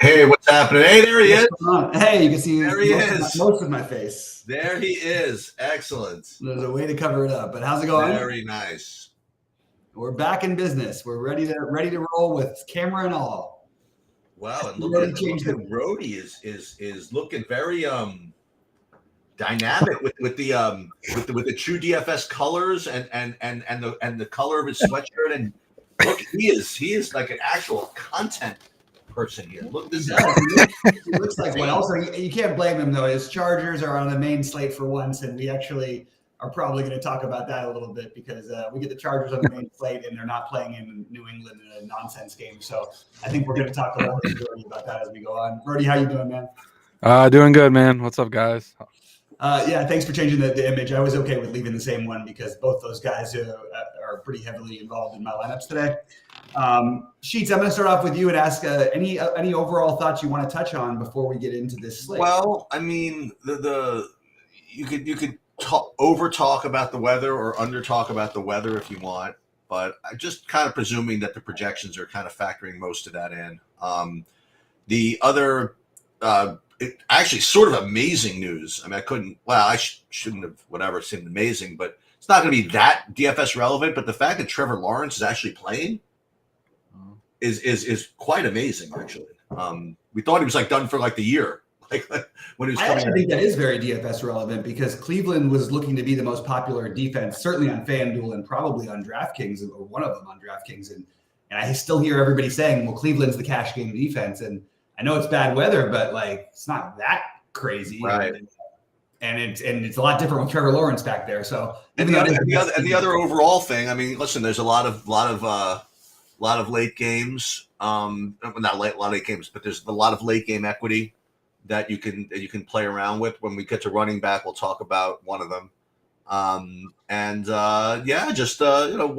Hey, what's happening? Hey, there he is. Hey, you can see There he is. most of my face. There he is. Excellent. There's a way to cover it up, but how's it going? Very nice. We're back in business. We're ready to roll with camera and all. Wow, and Rody look changed at it. Rody is looking very dynamic with the true DFS colors and the color of his sweatshirt, and look, he is like an actual content person here. Look, this He looks like one. Also, you can't blame him though. His Chargers are on the main slate for once, and we actually are probably going to talk about that a little bit because we get the Chargers on the main slate, and they're not playing in New England in a nonsense game. So I think we're going to talk a little bit about that as we go on. Rody, how you doing, man? Doing good, man. What's up, guys? Yeah, thanks for changing the image. I was okay with leaving the same one because both those guys are pretty heavily involved in my lineups today. Sheets, I'm going to start off with you and ask any overall thoughts you want to touch on before we get into this slate. Well, I mean, you could over talk about the weather or under talk about the weather if you want, but I'm just kind of presuming that the projections are kind of factoring most of that in. The other, actually, sort of amazing news. I mean, I shouldn't have seemed amazing, but it's not going to be that DFS relevant. But the fact that Trevor Lawrence is actually playing is quite amazing, actually. We thought he was done for the year. When he was I actually think that is very DFS relevant because Cleveland was looking to be the most popular defense, certainly on FanDuel and probably on DraftKings, or one of them on DraftKings. And I still hear everybody saying, well, Cleveland's the cash game defense. And I know it's bad weather, but it's not that crazy. Right. And it's a lot different with Trevor Lawrence back there. So the other overall thing, I mean, listen, there's a lot of late games. Not a lot of late games, but there's a lot of late game equity that you can play around with. When we get to running back, we'll talk about one of them. One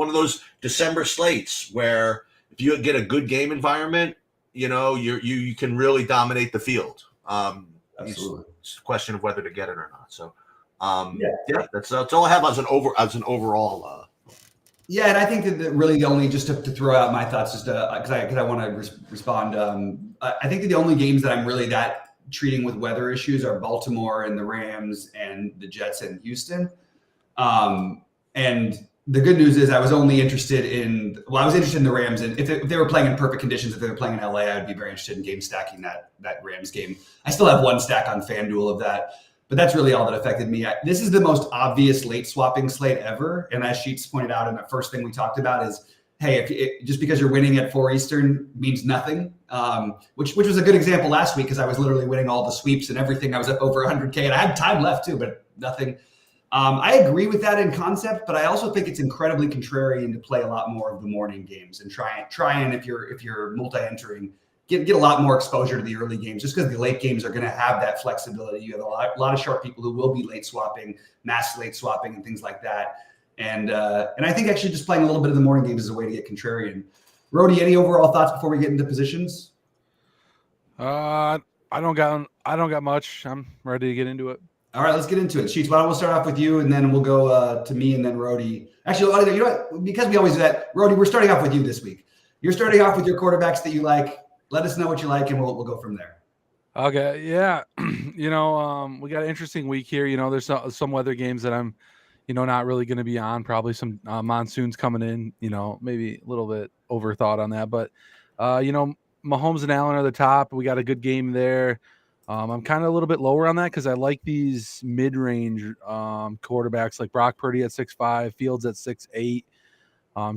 of those December slates where if you get a good game environment, you can really dominate the field. Absolutely. It's a question of whether to get it or not. So, that's all I have as an overall. Yeah, and I think that really the only, just to throw out my thoughts, just because I want to respond. I think that the only games that I'm really that treating with weather issues are Baltimore and the Rams and the Jets and Houston. And the good news is I was interested in the Rams, and if they were playing in perfect conditions, if they were playing in LA, I would be very interested in game stacking that Rams game. I still have one stack on FanDuel of that, but that's really all that affected me. This is the most obvious late swapping slate ever, and as Sheets pointed out, and the first thing we talked about is, hey, just because you're winning at 4 Eastern means nothing, which was a good example last week because I was literally winning all the sweeps and everything. I was up over 100K, and I had time left too, but nothing. I agree with that in concept, but I also think it's incredibly contrarian to play a lot more of the morning games and try and if you're multi-entering, get a lot more exposure to the early games, just because the late games are going to have that flexibility. You have a lot of sharp people who will be late swapping, mass late swapping, and things like that. And I think actually just playing a little bit of the morning games is a way to get contrarian. Rody, any overall thoughts before we get into positions? I don't got much. I'm ready to get into it. All right, let's get into it. Sheets, why don't we start off with you, and then we'll go to me, and then Rody. Actually, you know what? Because we always do that, Rody, we're starting off with you this week. You're starting off with your quarterbacks that you like. Let us know what you like, and we'll go from there. Okay, yeah. We got an interesting week here. There's some weather games that I'm, not really going to be on. Probably some monsoons coming in. Maybe a little bit overthought on that, but Mahomes and Allen are the top. We got a good game there. I'm kind of a little bit lower on that because I like these mid-range quarterbacks like Brock Purdy at 6'5", Fields at 6'8",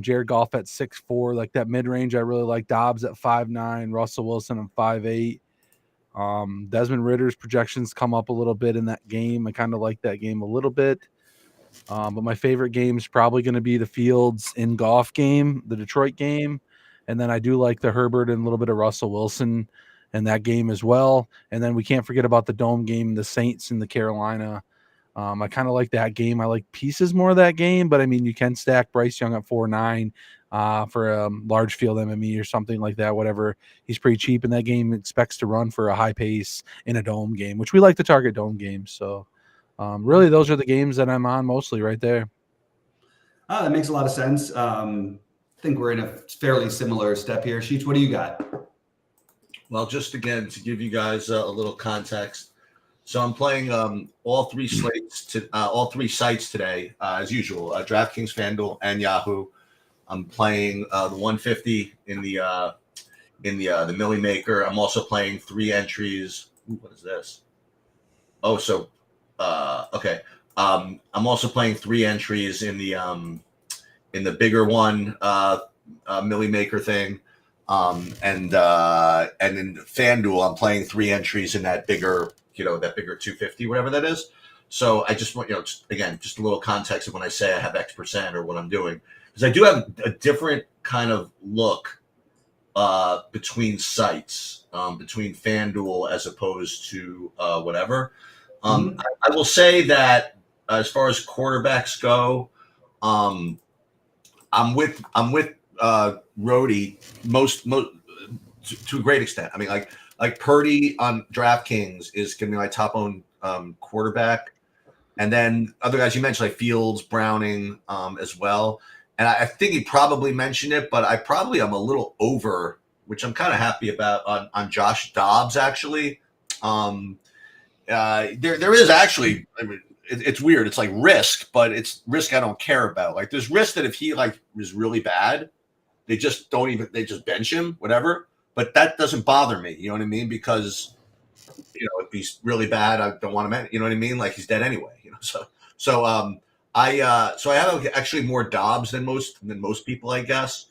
Jared Goff at 6'4". Like that mid-range, I really like. Dobbs at 5'9", Russell Wilson at 5'8". Desmond Ritter's projections come up a little bit in that game. I kind of like that game a little bit. But my favorite game is probably going to be the Fields in Goff game, the Detroit game. And then I do like the Herbert and a little bit of Russell Wilson in that game as well. And then we can't forget about the Dome game, the Saints and the Carolina. I kind of like that game. I like pieces more of that game, but I mean, you can stack Bryce Young at 4.9 for a large field MME or something like that, whatever. He's pretty cheap in that game. Expects to run for a high pace in a Dome game, which we like to target Dome games. So really, those are the games that I'm on mostly right there. That makes a lot of sense. I think we're in a fairly similar step here. Sheets, what do you got? Well, just again to give you guys a little context. So I'm playing all three sites today, as usual. DraftKings, FanDuel, and Yahoo. I'm playing the 150 in the Millie Maker. I'm also playing 3 entries. Ooh, what is this? Oh, so okay. I'm also playing 3 entries in the bigger one, Millie Maker thing. And in FanDuel, I'm playing 3 entries in that bigger, that bigger 250, whatever that is. So I just want, just a little context of when I say I have X% or what I'm doing, because I do have a different kind of look between sites, between FanDuel as opposed to whatever. I will say that as far as quarterbacks go, I'm with Rhodey most to a great extent. I mean, like Purdy on DraftKings is going to be my top owned quarterback, and then other guys you mentioned like Fields, Browning, as well. And I think he probably mentioned it, but I probably am a little over, which I'm kind of happy about on Josh Dobbs actually. There is actually, I mean, it's weird. It's like risk, but it's risk I don't care about. Like there's risk that if he like is really bad, they just bench him, whatever. But that doesn't bother me. You know what I mean? Because if he's really bad, I don't want him. You know what I mean? Like he's dead anyway. So I have actually more Dobbs than most people, I guess.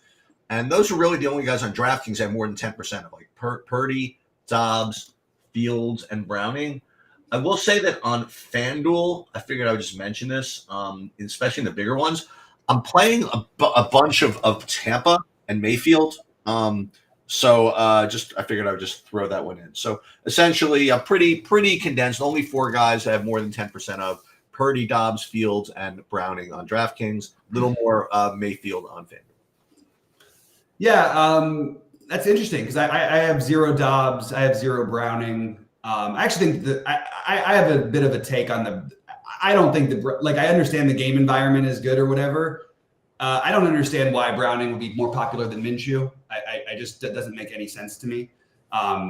And those are really the only guys on DraftKings that have more than 10% of, like Purdy, Dobbs, Fields, and Browning. I will say that on FanDuel, I figured I would just mention this, especially in the bigger ones. I'm playing a bunch of Tampa and Mayfield. So I figured I would just throw that one in. So essentially, a pretty condensed. Only 4 guys I have more than 10% of: Purdy, Dobbs, Fields, and Browning on DraftKings. A little more Mayfield on FanDuel. Yeah, that's interesting because I have 0 Dobbs, I have 0 Browning. I actually think that I have a bit of a take on the. I don't think I understand the game environment is good or whatever. I don't understand why Browning would be more popular than Minshew. I just, that doesn't make any sense to me.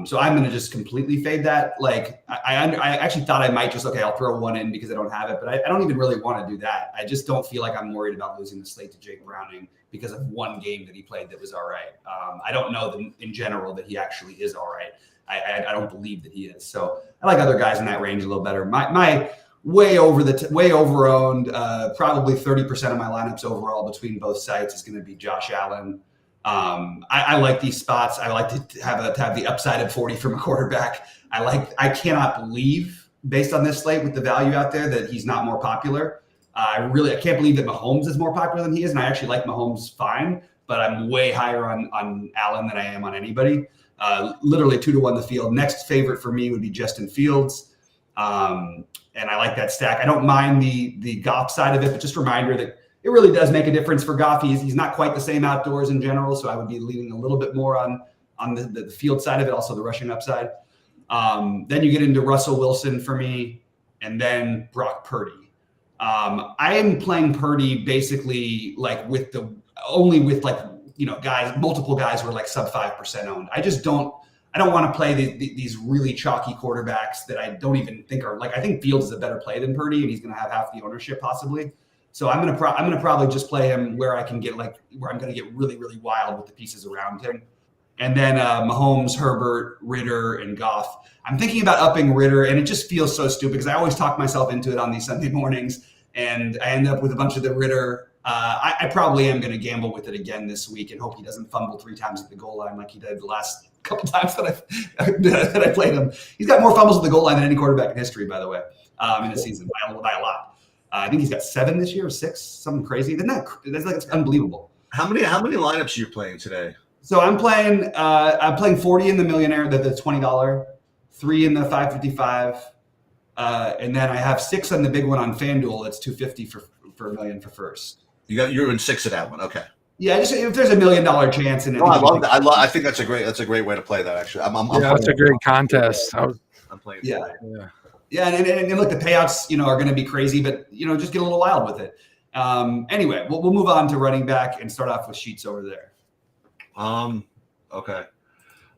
So I'm going to just completely fade that. Like I actually thought I might just, I'll throw one in because I don't have it, but I don't even really want to do that. I just don't feel like I'm worried about losing the slate to Jake Browning because of one game that he played that was all right. I don't know that in general that he actually is all right. I don't believe that he is. So I like other guys in that range a little better. My way over owned, probably 30% of my lineups overall between both sites is going to be Josh Allen. I like these spots. I like to have the upside of 40 from a quarterback. I cannot believe, based on this slate with the value out there, that he's not more popular. I can't believe that Mahomes is more popular than he is, and I actually like Mahomes fine, but I'm way higher on Allen than I am on anybody. Literally 2-1 the field. Next favorite for me would be Justin Fields. And I like that stack. I don't mind the Goff side of it, but just a reminder that it really does make a difference for Goff. He's not quite the same outdoors in general, so I would be leaning a little bit more on the field side of it, also the rushing upside. Then you get into Russell Wilson for me, and then Brock Purdy. I am playing Purdy basically like multiple guys who are like sub 5% owned. I don't want to play these really chalky quarterbacks that I don't even think are I think Fields is a better play than Purdy, and he's going to have half the ownership possibly. So I'm going to probably just play him where I can get where I'm going to get really, really wild with the pieces around him. And then Mahomes, Herbert, Ritter, and Goff. I'm thinking about upping Ritter, and it just feels so stupid because I always talk myself into it on these Sunday mornings, and I end up with a bunch of the Ritter. I probably am going to gamble with it again this week and hope he doesn't fumble 3 times at the goal line like he did the last couple times that I played him. He's got more fumbles at the goal line than any quarterback in history, by the way, in the season by a lot. I think he's got 7 this year or 6, something crazy. That's unbelievable. How many lineups are you playing today? So I'm playing 40 in the Millionaire, the $20, 3 in the 555, and then I have 6 on the big one on FanDuel. It's $250 for a million for first. You're in 6 of that one, okay? Yeah, just if there's $1 million chance in it. I love that. I think that's a great way to play that. Actually, that's a great contest. I'm playing. Yeah, and look, the payouts are going to be crazy, but just get a little wild with it. Anyway, we'll move on to running back and start off with Sheets over there. Okay.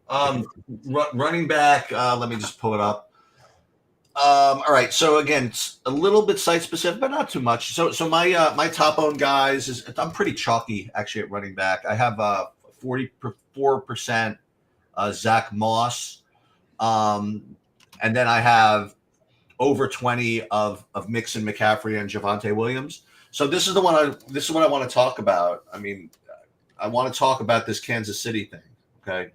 Running back. Let me just pull it up. All right. So again, it's a little bit site specific, but not too much. So my top owned guys is I'm pretty chalky actually at running back. I have 44% Zach Moss, and then I have over 20 of Mixon, McCaffrey, and Javonte Williams. So this is what I want to talk about. I mean, I want to talk about this Kansas City thing. Okay.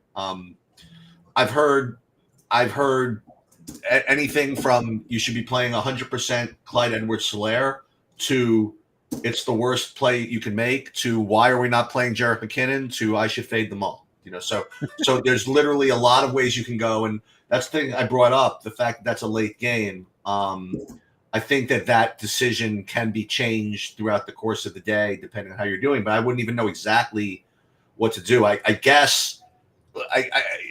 I've heard anything from you should be playing 100% Clyde Edwards-Helaire to it's the worst play you can make to why are we not playing Jerick McKinnon to I should fade them all. So there's literally a lot of ways you can go, and that's the thing I brought up, the fact that that's a late game. I think that decision can be changed throughout the course of the day, depending on how you're doing, but I wouldn't even know exactly what to do. I guess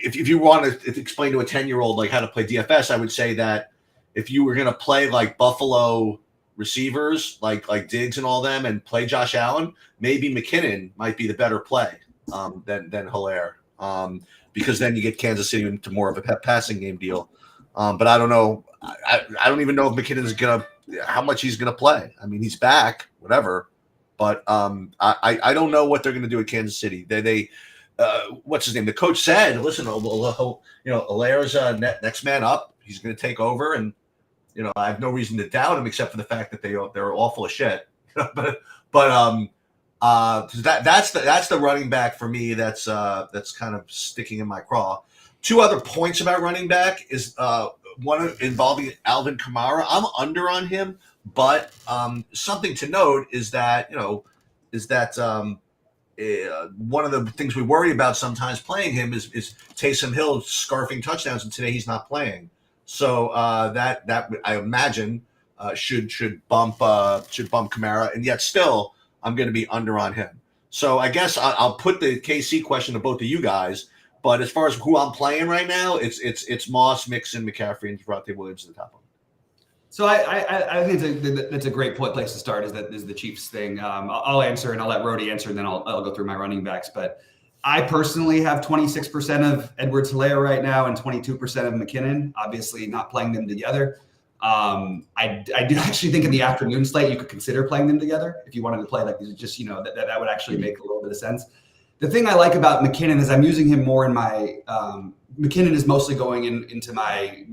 if you want to explain to a 10-year-old like how to play DFS, I would say that if you were going to play like Buffalo receivers, like Diggs and all them, and play Josh Allen, maybe McKinnon might be the better play than Helaire, because then you get Kansas City into more of a passing game deal. But I don't know. I don't even know if McKinnon's how much he's gonna play. I mean, he's back, whatever. But I don't know what they're gonna do at Kansas City. They what's his name? The coach said, "Listen, Helaire's next man up. He's gonna take over, and I have no reason to doubt him except for the fact that they're awful as shit." but that's the running back for me. That's kind of sticking in my craw. Two other points about running back is one involving Alvin Kamara. I'm under on him, but something to note is that one of the things we worry about sometimes playing him is Taysom Hill scarfing touchdowns, and today he's not playing. So that I imagine should bump Kamara, and yet still I'm going to be under on him. So I guess I'll put the KC question to both of you guys. But as far as who I'm playing right now, it's Moss, Mixon, McCaffrey, and Javonte Williams at the top of them. So I think that's a great place to start. Is the Chiefs thing? I'll answer, and I'll let Rody answer, and then I'll go through my running backs. But I personally have 26% of Edwards-Helaire right now and 22% of McKinnon. Obviously, not playing them together. I do actually think in the afternoon slate you could consider playing them together if you wanted to play like just that would actually make a little bit of sense. The thing I like about McKinnon is I'm using him more in my McKinnon is mostly going into my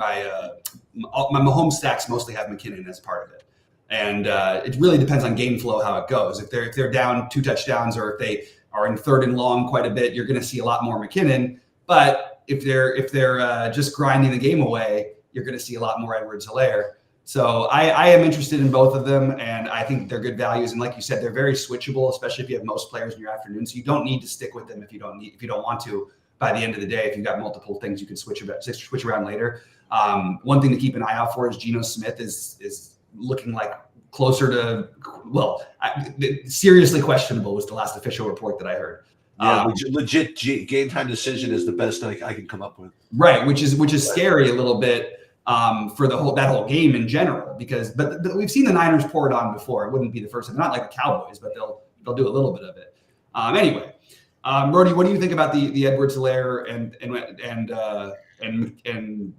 Mahomes stacks mostly have McKinnon as part of it, and it really depends on game flow how it goes. If they're down 2 touchdowns or if they are in 3rd and long quite a bit, you're going to see a lot more McKinnon. But if they're just grinding the game away, you're going to see a lot more Edwards-Helaire. So I am interested in both of them, and I think they're good values. And like you said, they're very switchable, especially if you have most players in your afternoon. So you don't need to stick with them if you don't want to. By the end of the day, if you've got multiple things, you can switch around later. One thing to keep an eye out for is Geno Smith is looking like closer to seriously questionable was the last official report that I heard. Yeah, legit game time decision is the best I can come up with. Right, which is scary a little bit. For that whole game in general, but we've seen the Niners pour it on before. It wouldn't be the first time, not like the Cowboys, but they'll do a little bit of it. Anyway, Rody, what do you think about the Edwards-Helaire and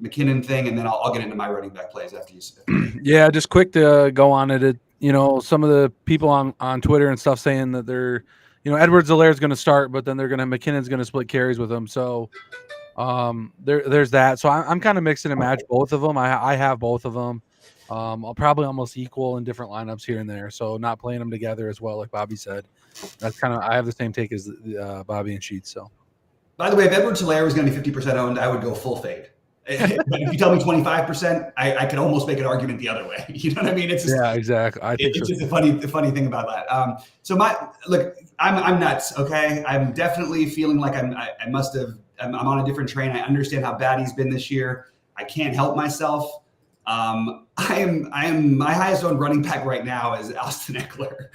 McKinnon thing? And then I'll get into my running back plays after you say. Yeah, just quick to go on it. Some of the people on Twitter and stuff saying that they're, Edwards-Helaire is going to start, but then McKinnon's going to split carries with him. So. There's that. So I'm kind of mixing and match both of them. I have both of them. I'll probably almost equal in different lineups here and there. So not playing them together as well, like Bobby said. That's I have the same take as Bobby and Sheets. So, by the way, if Edwards-Helaire was going to be 50% owned, I would go full fade. But if you tell me 25%, I could almost make an argument the other way. You know what I mean? It's just, yeah, exactly. I think it's just a funny thing about that. I'm nuts. Okay, I'm definitely feeling like I'm on a different train. I understand how bad he's been this year. I can't help myself. I am my highest owned running back right now is Austin Eckler.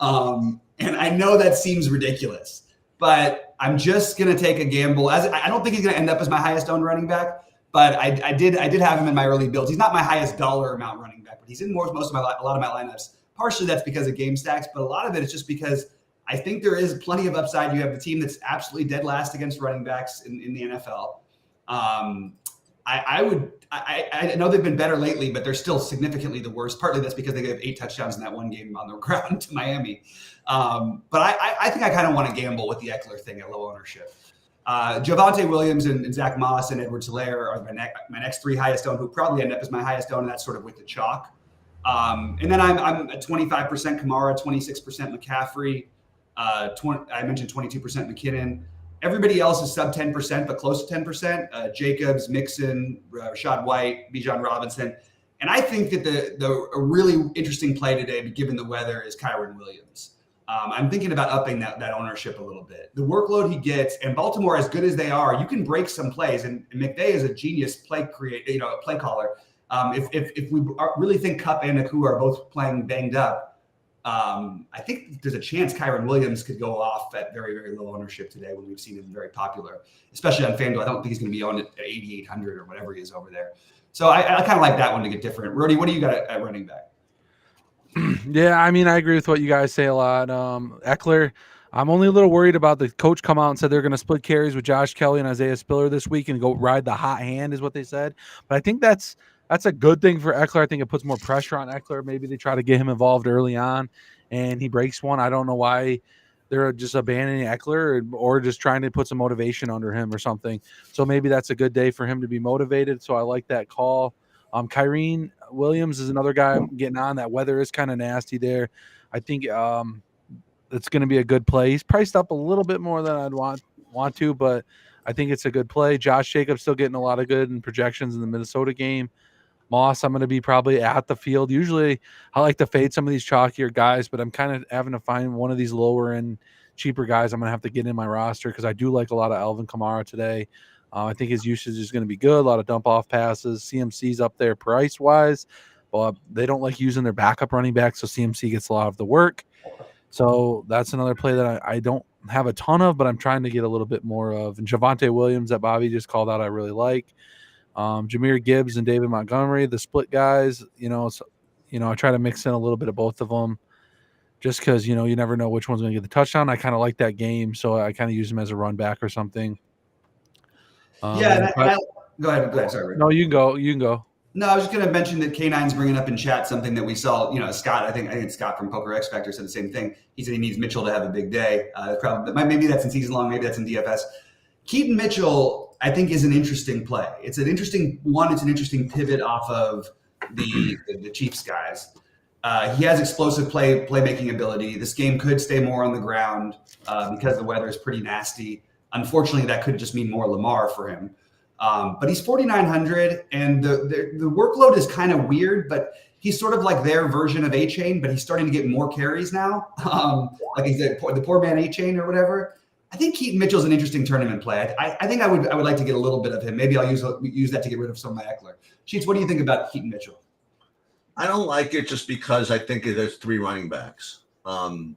And I know that seems ridiculous, but I'm just going to take a gamble. I don't think he's going to end up as my highest owned running back, but I did have him in my early builds. He's not my highest dollar amount running back, but he's in a lot of my lineups. Partially that's because of game stacks, but a lot of it is just because I think there is plenty of upside. You have the team that's absolutely dead last against running backs in the NFL. I know they've been better lately, but they're still significantly the worst. Partly that's because they gave 8 touchdowns in that one game on the ground to Miami. But I think I kind of want to gamble with the Eckler thing at low ownership. Javonte Williams and Zach Moss and Edwards Helaire are my next 3 highest owned, who probably end up as my highest owned, and that's sort of with the chalk. And then I'm at 25% Kamara, 26% McCaffrey. I mentioned 22% McKinnon. Everybody else is sub 10%, but close to 10%. Jacobs, Mixon, Rashad White, Bijan Robinson. And I think that a really interesting play today, given the weather, is Kyren Williams. I'm thinking about upping that ownership a little bit. The workload he gets, and Baltimore, as good as they are, you can break some plays. And McVay is a genius play caller. If we really think Kupp and Nakua are both playing banged up, I think there's a chance Kyren Williams could go off at very, very low ownership today when we've seen him very popular, especially on FanDuel. I don't think he's going to be on at 8,800 or whatever he is over there. So I kind of like that one to get different. Rudy, what do you got at running back? Yeah, I mean, I agree with what you guys say a lot. Eckler, I'm only a little worried about the coach come out and said they're going to split carries with Josh Kelly and Isaiah Spiller this week and go ride the hot hand is what they said. But I think that's a good thing for Eckler. I think it puts more pressure on Eckler. Maybe they try to get him involved early on and he breaks one. I don't know why they're just abandoning Eckler or just trying to put some motivation under him or something. So maybe that's a good day for him to be motivated. So I like that call. Kyren Williams is another guy I'm getting on. That weather is kind of nasty there. I think it's going to be a good play. He's priced up a little bit more than I'd want to, but I think it's a good play. Josh Jacobs still getting a lot of good in projections in the Minnesota game. Moss, I'm going to be probably at the field. Usually I like to fade some of these chalkier guys, but I'm kind of having to find one of these lower end, cheaper guys I'm going to have to get in my roster because I do like a lot of Alvin Kamara today. I think his usage is going to be good. A lot of dump off passes. CMC's up there price wise, but they don't like using their backup running back, so CMC gets a lot of the work. So that's another play that I don't have a ton of, but I'm trying to get a little bit more of. And Javonte Williams that Bobby just called out, I really like. Jahmyr Gibbs and David Montgomery, the split guys. I try to mix in a little bit of both of them, just because you never know which one's going to get the touchdown. I kind of like that game, so I kind of use them as a run back or something. Go ahead. Sorry, Rick. No, you can go. No, I was just going to mention that K9's bringing up in chat something that we saw. Scott, I think it's Scott from Poker X Factor said the same thing. He said he needs Mitchell to have a big day. Maybe that's in season long, maybe that's in DFS. Keaton Mitchell, I think, is an interesting play. It's an interesting one. It's an interesting pivot off of the Chiefs guys. He has explosive playmaking ability. This game could stay more on the ground because the weather is pretty nasty. Unfortunately, that could just mean more Lamar for him. But he's 4,900, and the workload is kind of weird, but he's sort of like their version of A-Chain, but he's starting to get more carries now. Like he's the poor man A-Chain or whatever. I think Keaton Mitchell's an interesting tournament play. I think I would like to get a little bit of him. Maybe I'll use that to get rid of some of my Eckler. Sheets, what do you think about Keaton Mitchell? I don't like it just because I think there's 3 running backs. I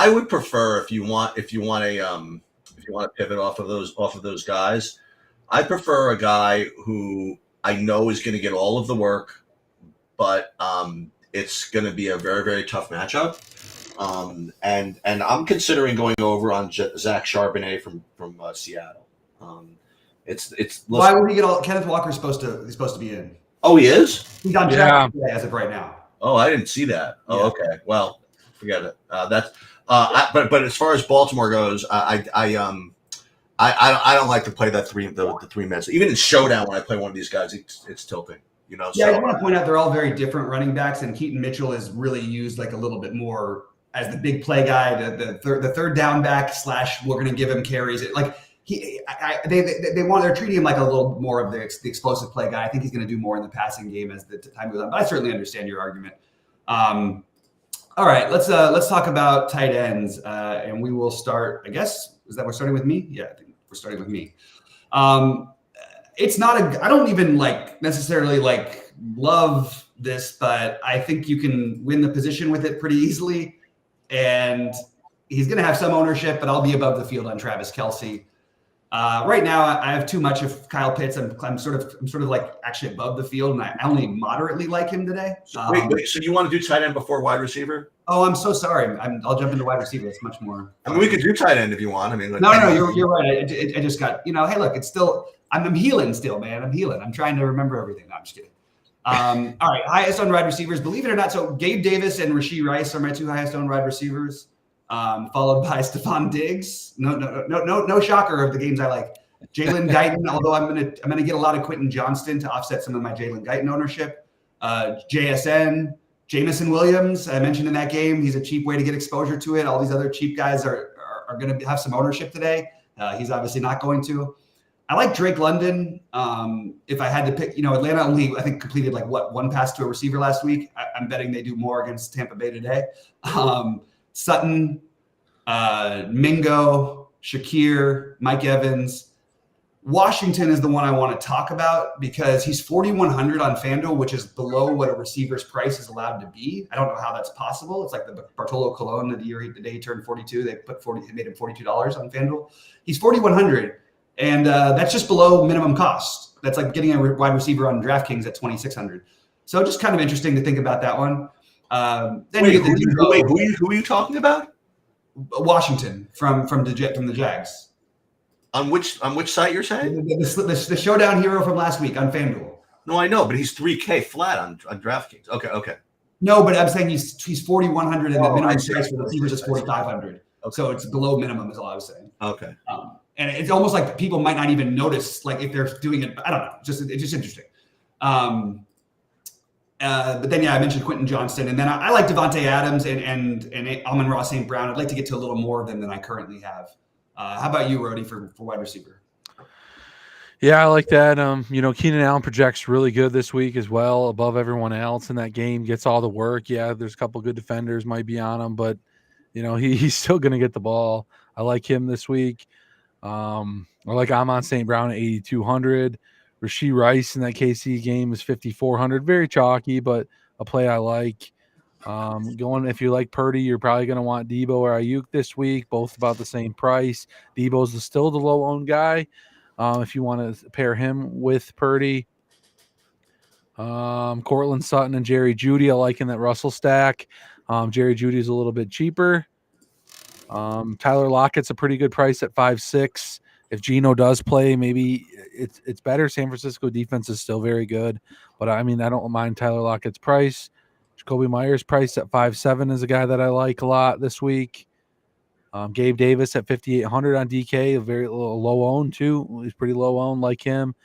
would prefer if you want to pivot off of those guys, I prefer a guy who I know is going to get all of the work, but it's going to be a very, very tough matchup. And I'm considering going over on Zach Charbonnet from Seattle. Why would he get all? Kenneth Walker's supposed to be in. Oh, he is? He's on track as of right now. Oh, I didn't see that. Oh, yeah. Okay. Well, forget it. But as far as Baltimore goes, I don't like to play the 3 minutes. Even in showdown, when I play one of these guys, it's tilting. Yeah, so, I want to point out they're all very different running backs, and Keaton Mitchell is really used like a little bit more as the big play guy, the third down back / we're going to give him carries. They're treating him like a little more of the explosive play guy. I think he's going to do more in the passing game as the time goes on. But I certainly understand your argument. All right, let's talk about tight ends, and we will start. I guess we're starting with me. Yeah, I think we're starting with me. It's not I don't even necessarily love this, but I think you can win the position with it pretty easily. And he's going to have some ownership, but I'll be above the field on Travis Kelce. Right now, I have too much of Kyle Pitts. I'm sort of like actually above the field, and I only moderately like him today. Wait. So you want to do tight end before wide receiver? Oh, I'm so sorry. I'll jump into wide receiver. It's much more. I mean, we could do tight end if you want. I mean, No, you're right. I just got, hey, look, it's still, I'm healing still, man. I'm healing. I'm trying to remember everything. No, I'm just kidding. All right, highest on wide receivers, believe it or not. So Gabe Davis and Rashee Rice are my two highest on wide receivers, followed by Stephon Diggs. No shocker of the games I like. Jalen Guyton, although I'm gonna get a lot of Quentin Johnston to offset some of my Jalen Guyton ownership. JSN, Jameson Williams, I mentioned in that game, he's a cheap way to get exposure to it. All these other cheap guys are going to have some ownership today. He's obviously not going to. I like Drake London. If I had to pick, Atlanta only, I think, completed one pass to a receiver last week. I'm betting they do more against Tampa Bay today. Sutton, Mingo, Shakir, Mike Evans. Washington is the one I want to talk about because he's 4,100 on FanDuel, which is below what a receiver's price is allowed to be. I don't know how that's possible. It's like the Bartolo Colon the day he turned 42. They made him $42 on FanDuel. He's 4,100, and that's just below minimum cost. That's like getting a wide receiver on DraftKings at 2,600. So just kind of interesting to think about that one. Then who are you talking about? Washington from the Jags. On which site you're saying? The showdown hero from last week on FanDuel. No, I know, but he's $3K flat on DraftKings. Okay. No, but I'm saying he's 4,100 and the minimum price for receivers is 4,500. Okay. So it's below minimum is all I was saying. Okay. And it's almost like people might not even notice, like if they're doing it. I don't know. It's just interesting. But then I mentioned Quentin Johnston, and then I like Devontae Adams and Amon-Ra St. Brown. I'd like to get to a little more of them than I currently have. How about you, Rody, for wide receiver? Yeah, I like that. Keenan Allen projects really good this week as well, above everyone else in that game, gets all the work. Yeah, there's a couple good defenders might be on him, but he's still going to get the ball. I like him this week. I like Amon St. Brown at 8,200. Rashee Rice in that KC game is 5,400. Very chalky, but a play I like. If you like Purdy, you're probably going to want Debo or Ayuk this week, both about the same price. Debo's still the low-owned guy. If you want to pair him with Purdy. Cortland Sutton and Jerry Jeudy, I like in that Russell stack. Jerry Judy's a little bit cheaper. Tyler Lockett's a pretty good price at 5.6. If Geno does play, maybe it's better. San Francisco defense is still very good, but I don't mind Tyler Lockett's price. Jacoby Myers priced at 5.7 is a guy that I like a lot this week. Gabe Davis at 5,800 on DK, a very low owned too. He's pretty low owned, like him.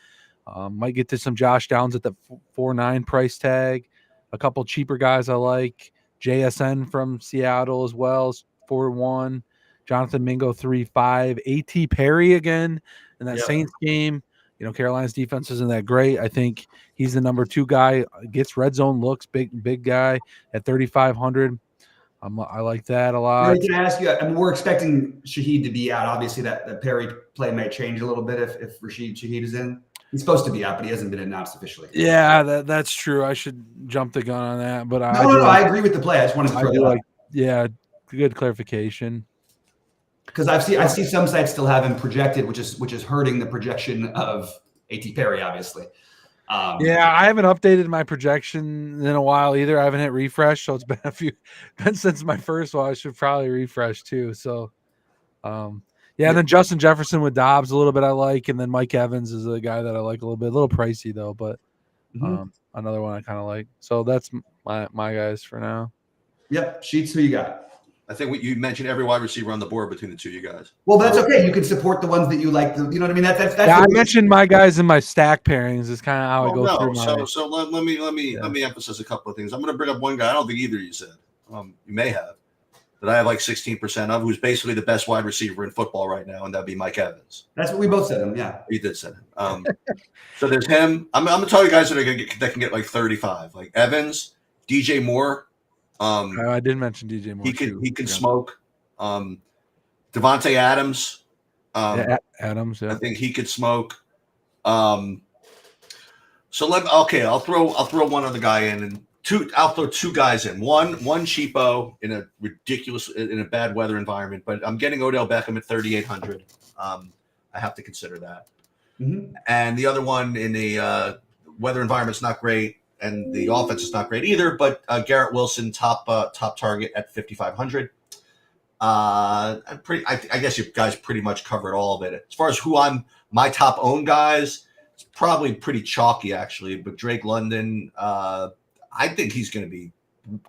Might get to some Josh Downs at the 4.9 price tag. A couple cheaper guys I like. JSN from Seattle as well, 4.1. Jonathan Mingo 3.5. A.T. Perry again in that Saints game. Carolina's defense isn't that great. I think he's the number 2 guy. Gets red zone looks, big guy at 3,500. I like that a lot. Can I ask you? We're expecting Shaheed to be out. Obviously, that Perry play may change a little bit if Shaheed is in. He's supposed to be out, but he hasn't been announced officially. Yeah, that's true. I should jump the gun on that, but I agree with the play. I just wanted to throw that out. Good clarification. Because I see some sites still have him projected, which is hurting the projection of A.T. Perry, obviously. I haven't updated my projection in a while either. I haven't hit refresh, so it's been since my first one. I should probably refresh too. So, and then Justin Jefferson with Dobbs a little bit I like, and then Mike Evans is a guy that I like a little pricey though, but another one I kind of like. So that's my guys for now. Yep, Sheets, who you got? I think you mentioned every wide receiver on the board between the two of you guys. Well, that's okay. You can support the ones that you like. You know what I mean? That's I mentioned my guys in my stack pairings. Is kind of how I go through my. So let me emphasize a couple of things. I'm going to bring up one guy. I don't think either of you said. You may have that I have like 16% of, who's basically the best wide receiver in football right now, and that'd be Mike Evans. That's what we both said him. Yeah, you did say him. So there's him. I'm going to tell you guys that can get like 35, like Evans, DJ Moore. I did mention DJ Moore. He can smoke. Devontae Adams. Adams. Yeah. I think he could smoke. I'll throw one other guy in, and I'll throw 2 guys in. One cheapo in a bad weather environment, but I'm getting Odell Beckham at 3,800. I have to consider that. Mhm. And the other one in the weather environment's not great, and the offense is not great either. But Garrett Wilson, top target at 5,500. I guess you guys pretty much covered all of it. As far as my top owned guys, it's probably pretty chalky actually. But Drake London, I think he's going to be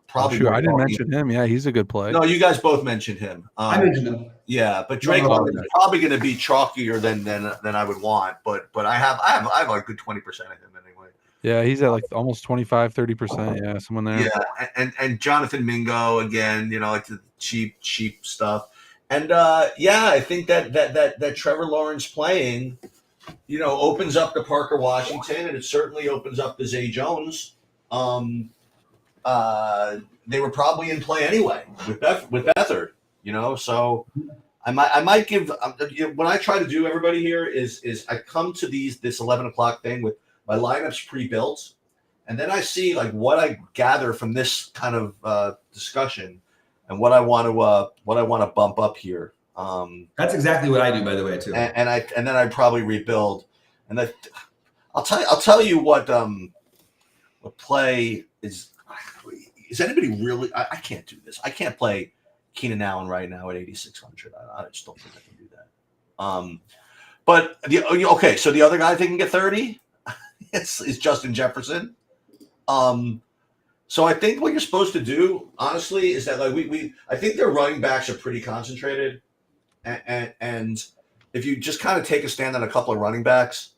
probably. Sure, I didn't mention him. Yeah, he's a good play. No, you guys both mentioned him. I mentioned him. Yeah, but Drake London is probably going to be chalkier than I would want. But I have like a good 20% of him anyway. Yeah, he's at like almost 25-30%. Yeah, someone there. Yeah, and Jonathan Mingo again, like the cheap stuff. And I think that Trevor Lawrence playing, opens up to Parker Washington, and it certainly opens up to Zay Jones. They were probably in play anyway with Beathard, So I might give. What I try to do, everybody here, is I come to this 11 o'clock thing with my lineups pre-built, and then I see like what I gather from this kind of discussion, and what I want to bump up here. That's exactly what I do, by the way, too. And then I probably rebuild, and I'll tell you what play is. Is anybody really? I can't do this. I can't play Keenan Allen right now at 8,600. I just don't think I can do that. But so the other guy I think can get 30 is Justin Jefferson. So I think what you're supposed to do, honestly, is that like I think their running backs are pretty concentrated, and if you just kind of take a stand on a couple of running backs,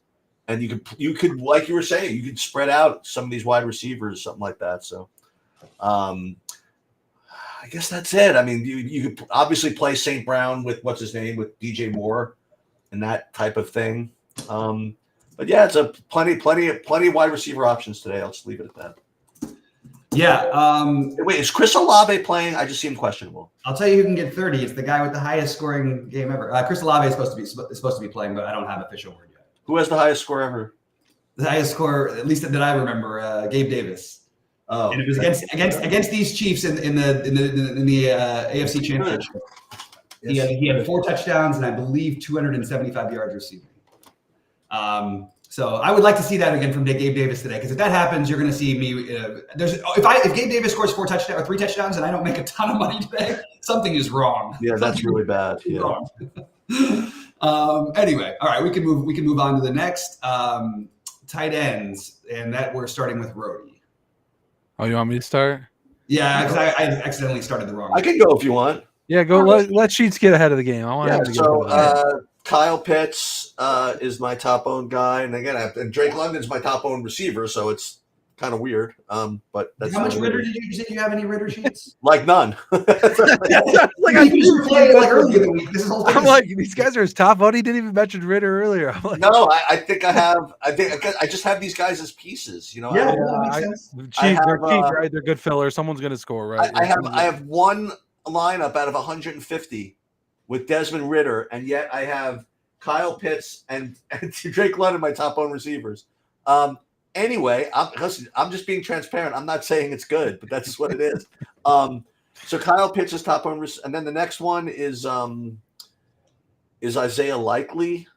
and you could like you were saying, you could spread out some of these wide receivers, something like that. So. I guess that's it. I mean, you could obviously play St. Brown with what's his name with DJ Moore and that type of thing. But yeah, it's a plenty of wide receiver options today. I'll just leave it at that. Yeah. Wait, is Chris Olave playing? I just see him questionable. I'll tell you who can get 30. It's the guy with the highest scoring game ever. Chris Olave is supposed to be playing, but I don't have official word yet. Who has the highest score ever? The highest score, at least that I remember, Gabe Davis. Oh, and it was against these Chiefs in the AFC Championship. Yes. He had 4 touchdowns and I believe 275 yards receiving. So I would like to see that again from Gabe Davis today, because if that happens, you're going to see me. If Gabe Davis scores 3 touchdowns and I don't make a ton of money today, something is wrong. Yeah, that's really bad. Yeah. Anyway, all right, we can move on to the next tight ends, and that we're starting with Rody. Oh, you want me to start? Yeah, because I accidentally started the wrong. I can go if you want. Yeah, go. Let Sheets get ahead of the game. I want him to get ahead of the game. Kyle Pitts is my top owned guy, and again, Drake London's my top owned receiver, so it's kind of weird. But that's how much Ritter did you have? Any Ritter sheets? Like none. Like I'm earlier in the week. I'm like, these guys are his top vote. He didn't even mention Ritter earlier. I'm like, no, I think I have. I just have these guys as pieces. Yeah, they're cheap, right? They're good fillers. Someone's going to score, right? I have one lineup out of 150 with Desmond Ritter, and yet I have Kyle Pitts and Drake London, my top owned receivers. Anyway, I'm just being transparent. I'm not saying it's good, but that's just what it is. So Kyle Pitts is top owned, and then the next one is Isaiah Likely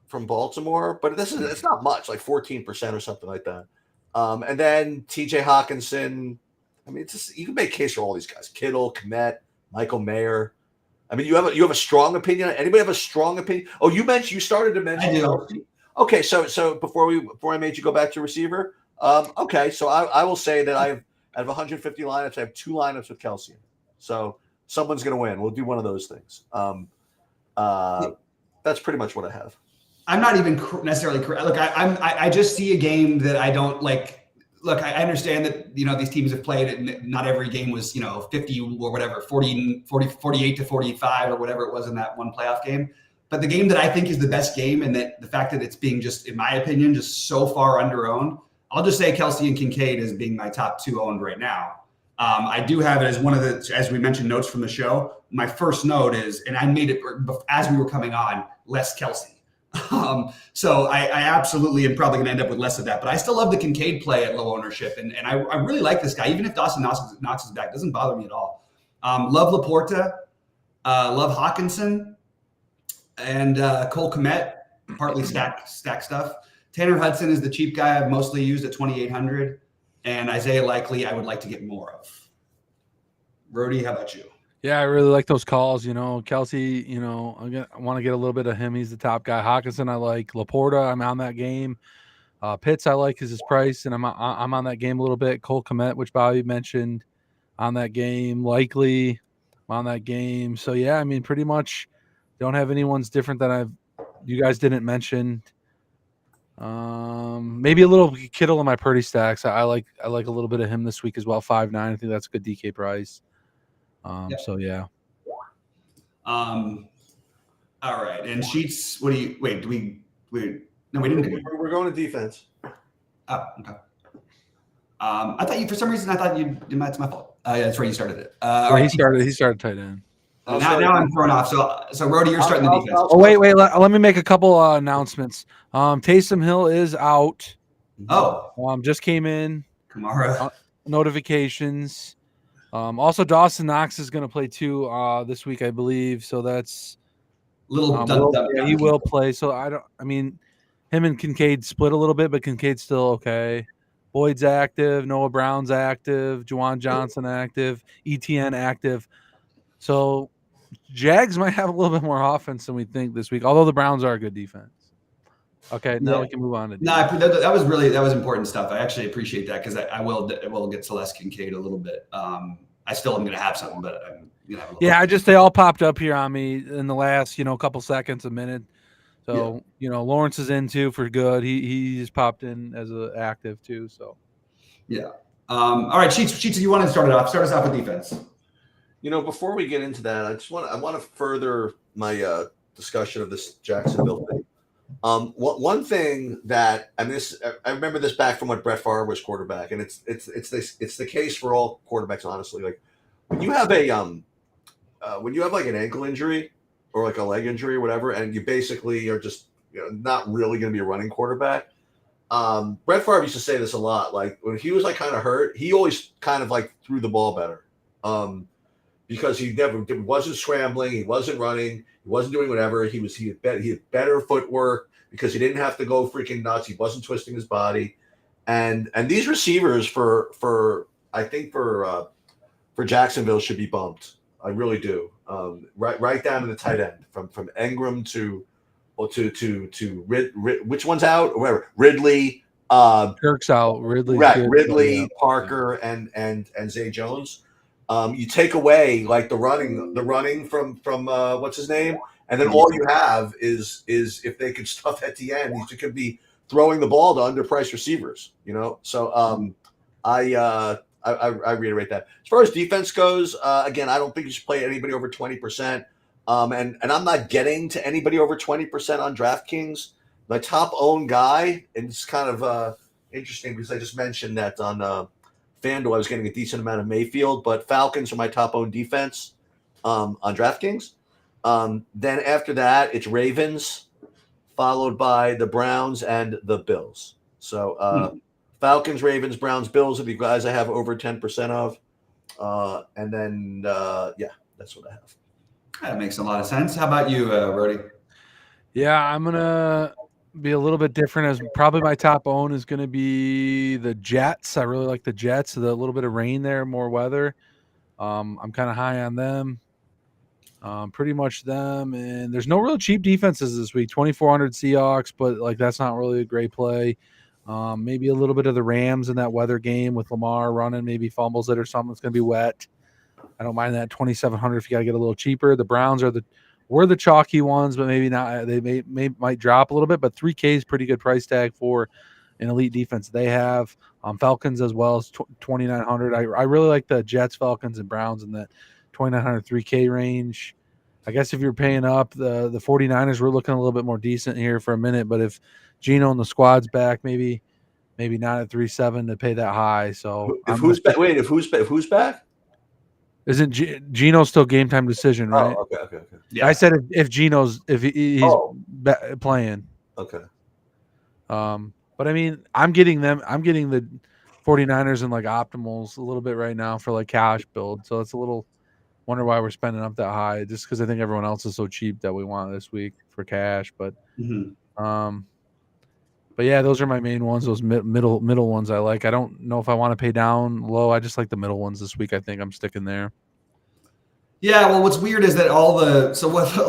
from Baltimore, but it's not much, like 14% or something like that. And then TJ Hawkinson. I mean, you can make a case for all these guys: Kittle, Kmet, Michael Mayer. I mean, you have a strong opinion. Anybody have a strong opinion? Oh, you started to mention. I do. Okay, so before I made you go back to receiver, okay, so I will say that out of 150 lineups, I have 2 lineups with Kelsey. So someone's going to win. We'll do one of those things. That's pretty much what I have. I'm not even necessarily correct. Look, I just see a game that I don't like. Look, I understand that, these teams have played and not every game was, 50 or whatever, 48 to 45 or whatever it was in that one playoff game. But the game that I think is the best game, and that the fact that it's being just, in my opinion, just so far under-owned, I'll just say Kelsey and Kincaid as being my top 2 owned right now. I do have it as one of the, as we mentioned, notes from the show. My first note is, and I made it as we were coming on, less Kelsey. So I absolutely am probably going to end up with less of that. But I still love the Kincaid play at low ownership. And I really like this guy. Even if Dawson Knox is back, it doesn't bother me at all. Love Laporta, love Hawkinson. And Cole Kmet. partly stack stuff. Tanner Hudson is the cheap guy I've mostly used at 2,800, and Isaiah Likely I would like to get more of. Rody, how about you? Yeah, I really like those calls. Kelsey, I want to get a little bit of him. He's the top guy. Hawkinson, I like. Laporta, I'm on that game. Pitts, I like his price, and I'm on that game a little bit. Cole Kmet, which Bobby mentioned, on that game. Likely, I'm on that game. So yeah, I mean, pretty much don't have anyone's different than you guys didn't mention. Maybe a little Kittle in my Purdy stacks. I like a little bit of him this week as well. 5.9. I think that's a good DK price. Yep. So yeah. All right. And Sheets, what do you wait? No, we didn't. We're going to defense. Oh, okay. I thought for some reason that's my fault. Yeah, that's where you started it. All right. He started tight end. Now I'm thrown off. So Rody, you're starting the defense. Wait. Let me make a couple announcements. Taysom Hill is out. Oh. Just came in. Kamara. Notifications. Also, Dawson Knox is going to play too this week, I believe. So that's he will play. So him and Kincaid split a little bit, but Kincaid's still okay. Boyd's active. Noah Brown's active. Juwan Johnson active. ETN active. So Jags might have a little bit more offense than we think this week, although the Browns are a good defense. Okay, now we can move on to defense. No, that was important stuff. I actually appreciate that because I will get Celeste Kincaid a little bit. I still am going to have something, but I'm going to have a little they all popped up here on me in the last couple seconds, a minute. So Lawrence is in too for good. He just popped in as an active too. So yeah. All right, Sheets, you want to start us off with defense. Before we get into that, I want to further my discussion of this Jacksonville thing. One thing that I remember this back from when Brett Favre was quarterback, and it's the case for all quarterbacks, honestly. Like when you have like an ankle injury or like a leg injury or whatever, and you basically are just not really going to be a running quarterback. Brett Favre used to say this a lot. Like when he was like kind of hurt, he always kind of like threw the ball better. Because he wasn't scrambling, he wasn't running, he wasn't doing whatever. He had better footwork because he didn't have to go freaking nuts. He wasn't twisting his body, and these receivers for Jacksonville should be bumped. I really do. Right down to the tight end from Engram to which one's out or whatever. Ridley. Kirk's out. Ridley. Right. Ridley, Parker, and Zay Jones. You take away like the running from what's his name, and then all you have is if they could stuff at the end, you could be throwing the ball to underpriced receivers. So I reiterate that. As far as defense goes, again, I don't think you should play anybody over 20%. And I'm not getting to anybody over 20% on DraftKings. My top owned guy, and it's kind of interesting because I just mentioned that on FanDuel I was getting a decent amount of Mayfield, but Falcons are my top owned defense on DraftKings. Then after that, it's Ravens, followed by the Browns and the Bills. So Falcons, Ravens, Browns, Bills are the guys I have over 10% of. And then, that's what I have. That makes a lot of sense. How about you, Rody? Yeah, I'm going to be a little bit different, as probably my top own is going to be the Jets. I really like the Jets. A little bit of rain there, more weather. I'm kind of high on them. Pretty much them. And there's no real cheap defenses this week. 2,400 Seahawks, but like that's not really a great play. Maybe a little bit of the Rams in that weather game with Lamar running, maybe fumbles it or something. It's going to be wet. I don't mind that 2,700 if you got to get a little cheaper. The Browns were the chalky ones, but maybe not. They might drop a little bit, but 3K is pretty good price tag for an elite defense they have. Falcons as well as 2,900. I really like the Jets, Falcons, and Browns in that 2,900 3K range. I guess if you're paying up, the 49ers, we're looking a little bit more decent here for a minute, but if Geno and the squad's back, maybe not at 3.7 to pay that high. So if who's back? Isn't Geno still game time decision, right? Oh, okay. Yeah. I said if Geno's he's playing. Okay. But I mean, I'm getting the 49ers and like optimals a little bit right now for like cash build. So it's a little wonder why we're spending up that high, just because I think everyone else is so cheap that we want this week for cash. But But yeah, those are my main ones. Those middle ones I like. I don't know if I want to pay down low. I just like the middle ones this week. I think I'm sticking there. Yeah, well, what's weird is that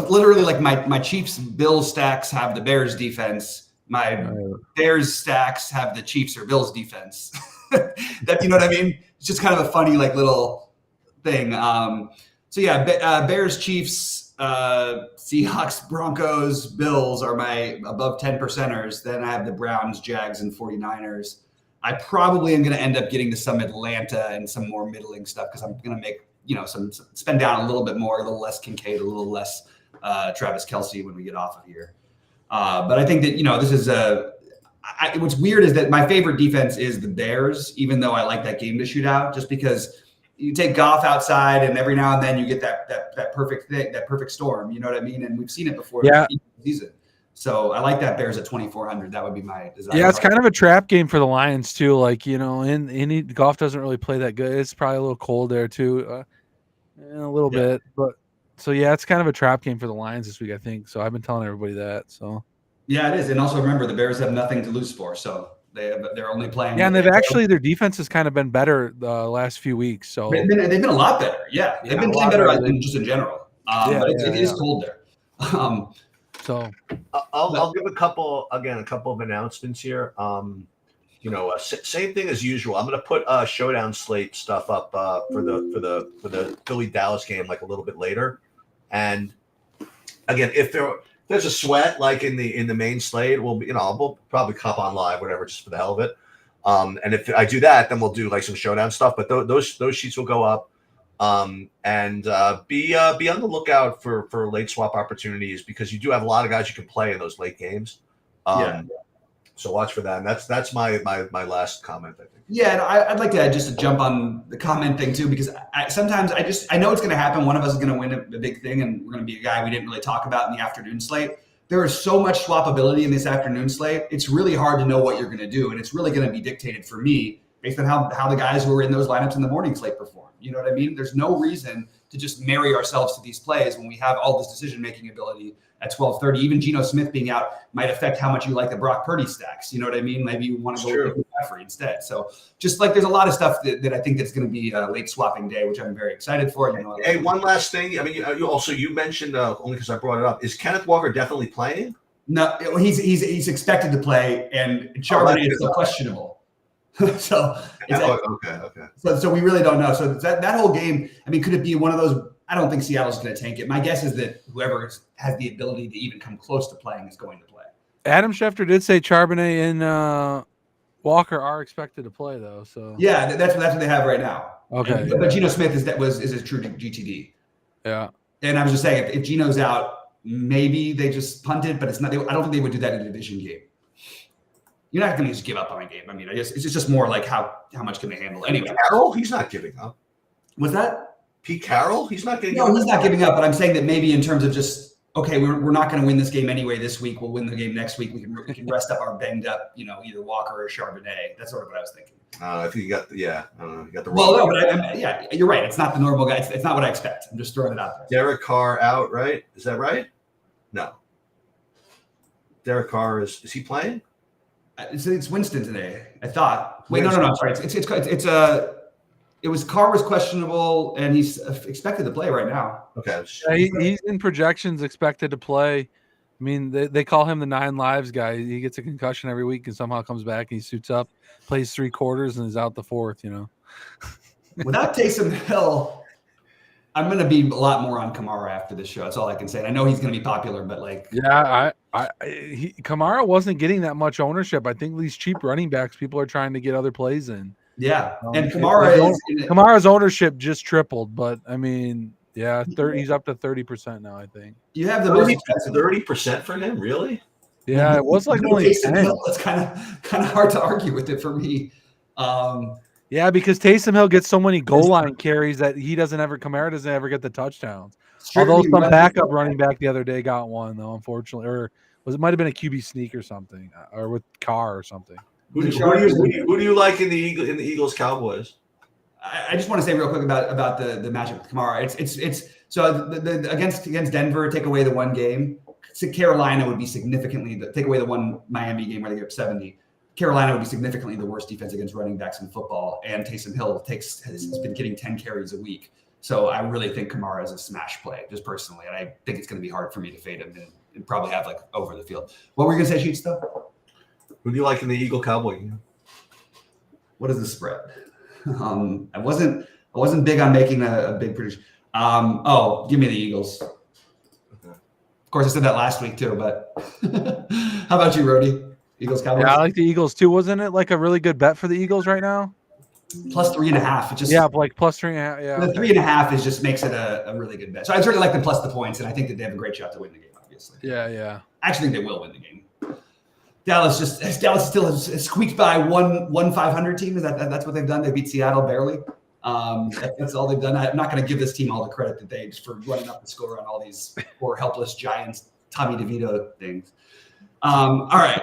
literally like my Chiefs Bills stacks have the Bears defense. My Bears stacks have the Chiefs or Bills defense. That, you know what I mean? It's just kind of a funny like little thing. So yeah, Bears, Chiefs, Seahawks, Broncos, Bills are my above 10 percenters. Then I have the Browns, Jags, and 49ers. I probably am going to end up getting to some Atlanta and some more middling stuff because I'm going to make, some spend down a little bit more, a little less Kincaid, a little less Travis Kelce when we get off of here. But I think that, this is what's weird is that my favorite defense is the Bears, even though I like that game to shoot out, just because you take Goff outside and every now and then you get that perfect thing, that perfect storm. You know what I mean? And we've seen it before. Yeah. In the season. So I like that Bears at 2,400. That would be my desire. Yeah, it's kind of a trap game for the Lions too. Like, Goff doesn't really play that good. It's probably a little cold there too, a little bit. But so yeah, it's kind of a trap game for the Lions this week, I think. So I've been telling everybody that. So yeah, it is. And also remember, the Bears have nothing to lose for, so they're only playing. Yeah, and their defense has kind of been better the last few weeks. So they've been a lot better. Yeah, they've been playing better just in general. But it is cold there. So I'll give a couple of announcements here. Same thing as usual. I'm going to put showdown slate stuff up for the Philly Dallas game like a little bit later. And again, if there's a sweat like in the main slate, we'll probably cop on live, whatever, just for the hell of it. And if I do that, then we'll do like some showdown stuff. But those sheets will go up. And be on the lookout for late swap opportunities because you do have a lot of guys you can play in those late games. So watch for that. And that's my last comment, I think. Yeah, and I'd like to just jump on the comment thing too, because sometimes I know it's going to happen. One of us is going to win a big thing, and we're going to be a guy we didn't really talk about in the afternoon slate. There is so much swappability in this afternoon slate. It's really hard to know what you're going to do, and it's really going to be dictated for me based on how the guys who were in those lineups in the morning slate perform. You know what I mean? There's no reason to just marry ourselves to these plays when we have all this decision-making ability at 12:30. Even Geno Smith being out might affect how much you like the Brock Purdy stacks. You know what I mean? Maybe you want to go with McCaffrey instead. So just like there's a lot of stuff that I think that's going to be a late swapping day, which I'm very excited for. Hey, one last thing. I mean, you mentioned only because I brought it up. Is Kenneth Walker definitely playing? No, he's expected to play, and Charbonnet is still questionable. So okay. So we really don't know. So that whole game, I mean, could it be one of those? I don't think Seattle's going to tank it. My guess is that whoever has the ability to even come close to playing is going to play. Adam Schefter did say Charbonnet and Walker are expected to play, though. So yeah, that's what they have right now. Okay, but Geno Smith is a true GTD. Yeah, and I was just saying, if Geno's out, maybe they just punt it, but it's not. I don't think they would do that in a division game. You're not going to just give up on a game. I mean, it's just more like how much can they handle anyway. Pete Carroll, he's not giving up. Was that Pete Carroll? He's not going to. No, he's not giving up. But I'm saying that maybe in terms of just we're not going to win this game anyway this week. We'll win the game next week. We can rest up our banged up, either Walker or Charbonnet. That's sort of what I was thinking. I think you got the wrong. Well, no, but you're right. It's not the normal guy. It's not what I expect. I'm just throwing it out there. Derek Carr out, right? Is that right? No. Derek Carr is he playing? It's Winston today. I thought. Wait, no. I'm sorry. It was Carr was questionable, and he's expected to play right now. Okay. Yeah, he's in projections expected to play. I mean, they call him the 9 lives guy. He gets a concussion every week and somehow comes back and he suits up, plays 3 quarters, and is out the 4th. Without Taysom Hill, I'm going to be a lot more on Kamara after this show. That's all I can say. And I know he's going to be popular, but Kamara wasn't getting that much ownership. I think these cheap running backs, people are trying to get other plays in. Yeah, and Kamara's ownership just tripled, but I mean, yeah, he's up to 30% now. I think you have the 30% for him, really? Yeah, it was like only 10. It's kind of hard to argue with it for me. Yeah, because Taysom Hill gets so many goal line carries that Kamara doesn't ever get the touchdowns. Although some backup running back the other day got one, though, unfortunately, or it might have been a QB sneak or something, or with Carr or something. Who do you like in the Eagles Cowboys? I just want to say real quick about the matchup with Kamara. It's so against Denver, take away the one game. Carolina would be significantly take away the one Miami game where they get up 70. Carolina would be significantly the worst defense against running backs in football, and Taysom Hill has been getting 10 carries a week. So I really think Kamara is a smash play, just personally, and I think it's going to be hard for me to fade him and probably have like over the field. What were you going to say, Sheets, though? Who do you like in the Eagle Cowboy game? What is the spread? I wasn't big on making a big prediction. Give me the Eagles. Okay. Of course, I said that last week too, but how about you, Rody? Eagles Cowboys? Yeah, I like the Eagles too. Wasn't it like a really good bet for the Eagles right now? Plus 3.5. It just like plus 3.5. Yeah, the 3.5 is just makes it a really good bet. So I certainly like them plus the points, and I think that they have a great shot to win the game. Obviously, yeah. I actually think they will win the game. Dallas still has squeaked by one 500 team. That's what they've done. They beat Seattle barely. That's all they've done. I'm not going to give this team all the credit that they just for running up the score on all these poor helpless Giants Tommy DeVito things. All right.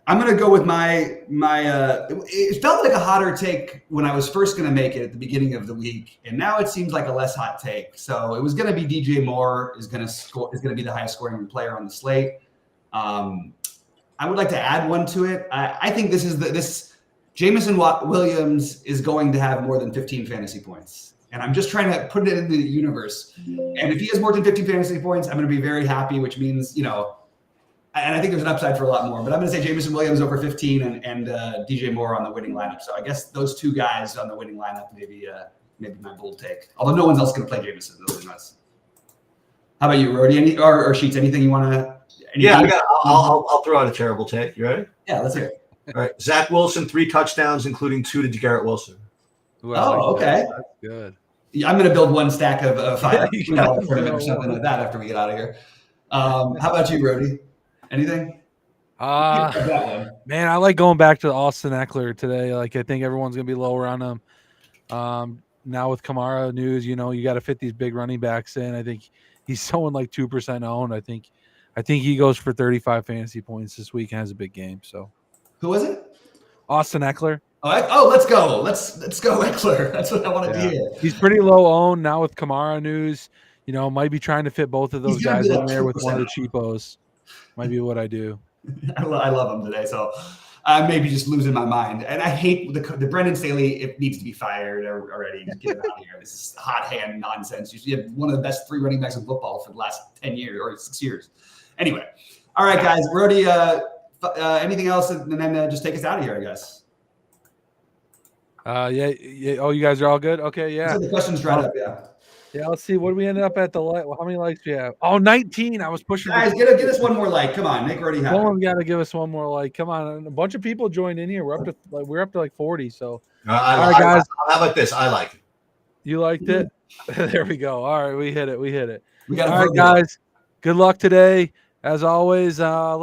I'm going to go with my it felt like a hotter take when I was first going to make it at the beginning of the week. And now it seems like a less hot take. So it was going to be DJ Moore is going to be the highest scoring player on the slate. I would like to add one to it. I think this Jameson Williams is going to have more than 15 fantasy points. And I'm just trying to put it into the universe. And if he has more than 15 fantasy points, I'm going to be very happy, which means, and I think there's an upside for a lot more. But I'm going to say Jameson Williams over 15 and DJ Moore on the winning lineup. So I guess those two guys on the winning lineup maybe my bold take. Although no one's else going to play Jameson. Those are nuts. How about you, Rody? Or Sheets? Anything you want to? Yeah, I'll throw out a terrible take. You ready? Yeah, let's hear it. All right. Zach Wilson, 3 touchdowns, including 2 to Garrett Wilson. Ooh, I like okay. That's good. Yeah, I'm going to build one stack of $5 Yeah, tournament or something like that after we get out of here. How about you, Rody? Anything? Man, I like going back to Austin Eckler today. Like, I think everyone's going to be lower on him. Now with Kamara news, you got to fit these big running backs in. I think he's someone like 2% owned. I think he goes for 35 fantasy points this week and has a big game. So, who was it? Austin Eckler. Oh, let's go. Let's go, Eckler. That's what I wanted to hear. He's pretty low owned now with Kamara news. Might be trying to fit both of those guys in there with one of the cheapos. Might be what I do. I love him today, so I may be just losing my mind. And I hate the Brendan Staley. It needs to be fired already. Just get him out of here. This is hot hand nonsense. You have one of the best 3 running backs in football for the last 10 years or 6 years. Anyway, all right, guys. Rody, anything else, and then just take us out of here, I guess. Yeah. Oh, you guys are all good? Okay, yeah. So the questions dried up, yeah. Yeah, let's see. What do we end up at the light? How many likes do you have? Oh, 19. I was pushing. Guys, get us one more like. Come on, make Rody happy. Someone got to give us one more like. Come on, a bunch of people joined in here. We're up to like 40. So, all right, guys. How about this? I like it. You liked it? There we go. All right, we hit it. We got all right, guys. Good luck today. As always, let's.